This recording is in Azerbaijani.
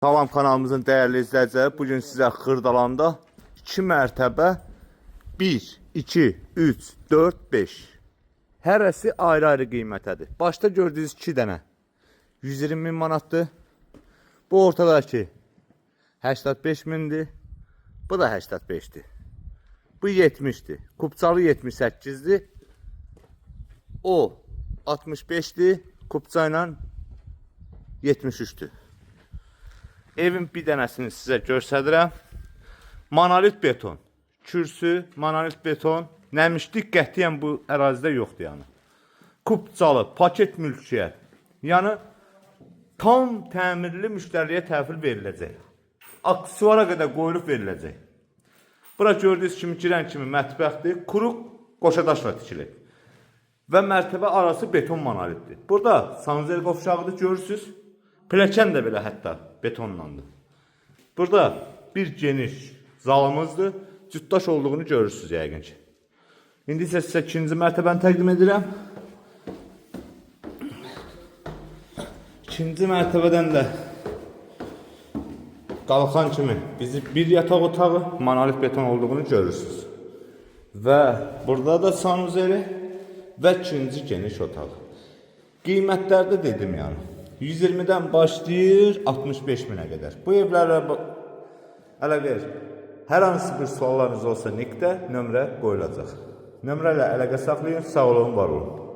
Salam kanalımızın değerli izləyiciləri, bugün sizə Xırdalanda 2 mərtəbə 1, 2, 3, 4, 5 hərəsi ayrı-ayrı qiymətədir. Başda gördüyünüz 2 dənə 120 min manatdır. Bu ortadakı 85 mindir. Bu da 85'dir. Bu 70'dir. Kupçalı 78'dir. O 65'dir. Kupça ilə 73'dür. Evin bir dənəsini sizə göstərirəm. Monolit beton. Kürsü, monolit beton. Nəmişlik qətiyyən bu ərazidə yoxdur yəni. Kupçalı, paket mülkiyyət. Yəni tam təmirli müştəriyə təhvil veriləcək. Aksesuara qədər qoyulub veriləcək. Bura gördüyünüz kimi girən kimi mətbəxdir. Quruq qoşadaşla tikilib. Və mərtəbə arası beton monolitdir. Burada sanuzel qovşağıdır, görürsünüz. Pilləkən də belə hətta betonlandı. Burada bir geniş zalımızdır. Cütdaş olduğunu görürsünüz yəqin ki. İndi isə sizə ikinci mərtəbəni təqdim edirəm. İkinci mərtəbədən də qalxan kimi bizi bir yataq otağı monolit beton olduğunu görürsünüz. Və burada da sanuzeli və ikinci geniş otaq. Qiymətlərdə dedim yəni. 120'den başlayır 65 minə qədər. Bu evlərlə əlaqə hər hansı bir suallarınız olsa nikdə nömrə qoyulacaq. Nömrə ilə əlaqə saxlayın. Sağ olun, var olun.